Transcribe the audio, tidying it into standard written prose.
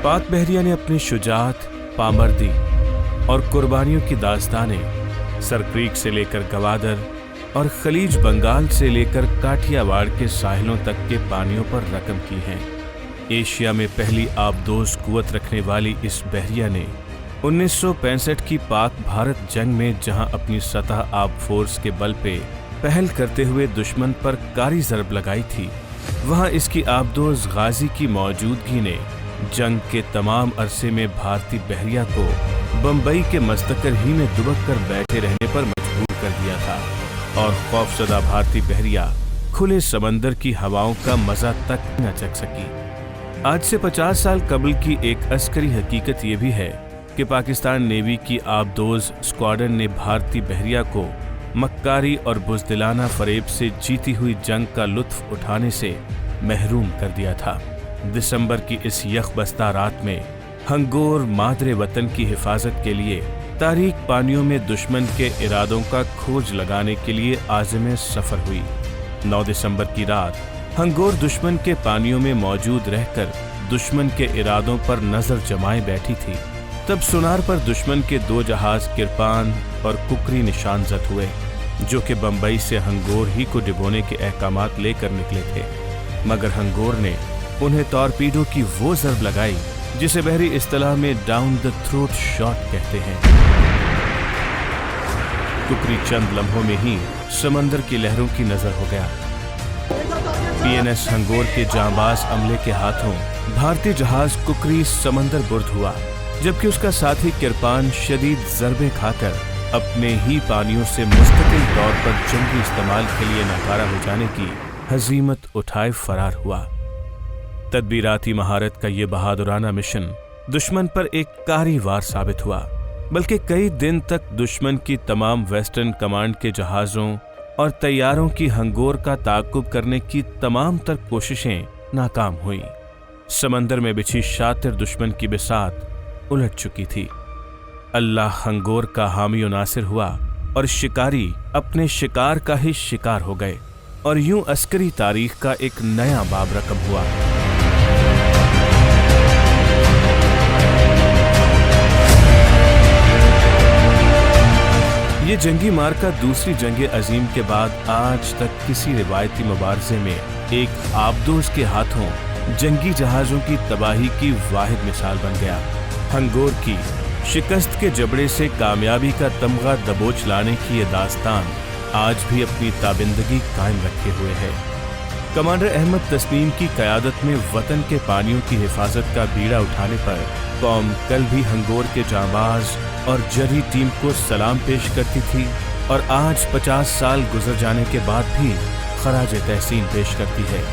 पाक बहरिया ने अपनी शुजाअत, पामर्दी और कुर्बानियों की दास्तानें सर क्रीक से लेकर गवादर और खलीज बंगाल से लेकर काठियावाड़ के साहिलों तक के पानियों पर रकम की हैं। एशिया में पहली आबदोज कुवत रखने वाली इस बहरिया ने 1965 की पाक भारत जंग में जहां अपनी सतह आब फोर्स के बल पे पहल करते हुए दुश्मन पर कारी ज़रब लगाई थी, वहां इसकी आबदोज गाजी की मौजूदगी ने जंग के तमाम अरसे में भारतीय बहरिया को बम्बई के मस्तकर ही में दुबक कर बैठे रहने पर मजबूर कर दिया था और खौफजदा भारतीय बहरिया खुले समंदर की हवाओं का मजा तक न चख सकी। आज से 50 साल कबल की एक अस्करी हकीकत ये भी है कि पाकिस्तान नेवी की आबदोज स्क्वाड्रन ने भारतीय बहरिया को मक्कारी और बुज़दिलाना फरेब से जीती हुई जंग का लुत्फ उठाने से महरूम कर दिया था। दिसंबर की इस यखबस्ता रात में हंगोर मादरे वतन की हिफाजत के लिए तारीक पानियों में दुश्मन के इरादों का खोज लगाने के लिए आज़म सफ़र हुई। 9 दिसंबर की रात हंगोर दुश्मन के पानियों में मौजूद रहकर दुश्मन के इरादों पर नजर जमाए बैठी थी। तब सुनार पर दुश्मन के 2 जहाज किरपान और कुकरी निशानजद हुए, जो कि बम्बई से हंगोर ही को डिबोने के अहकामात लेकर निकले थे, मगर हंगोर ने उन्हें टॉर्पीडो की वो ज़रब लगाई जिसे बहरी इस्तिलाह में डाउन द थ्रोट शॉट कहते हैं। कुकरी चंद लम्हों में ही समंदर की लहरों की नजर हो गया। पीएनएस हंगोर के जांबाज अमले के हाथों भारतीय जहाज कुकरी समंदर बुर्द हुआ, जबकि उसका साथी किरपान शदीद ज़रबे खाकर अपने ही पानियों से मुस्तकिल तौर पर जंगी इस्तेमाल के लिए नाकारा हो जाने की हजीमत उठाए फरार हुआ। तदबीराती महारत का ये बहादुराना मिशन दुश्मन पर एक कारी वार साबित हुआ, बल्कि कई दिन तक दुश्मन की तमाम वेस्टर्न कमांड के जहाज़ों और तैयारों की हंगोर का ताक़ुब करने की तमाम तर कोशिशें नाकाम हुईं। समंदर में बिछी शातिर दुश्मन की बिसात उलट चुकी थी। अल्लाह हंगोर का हामी और नासिर हुआ और शिकारी अपने शिकार का ही शिकार हो गए और यूं अस्करी तारीख का एक नया बाब रकम हुआ। ये जंगी मार्का दूसरी जंग अजीम के बाद आज तक किसी रिवायती मुबारजे में एक आबदोज के हाथों जंगी जहाज़ों की तबाही की वाहिद मिसाल बन गया। हंगोर की शिकस्त के जबड़े से कामयाबी का तमगा दबोच लाने की ये दास्तान आज भी अपनी ताबिंदगी कायम रखे हुए है। कमांडर अहमद तस्लीम की क़यादत में वतन के पानियों की हिफाजत का बीड़ा उठाने पर कौम कल भी हंगोर के जांबाज और जरी टीम को सलाम पेश करती थी और आज 50 साल गुजर जाने के बाद भी खराज तहसीन पेश करती है।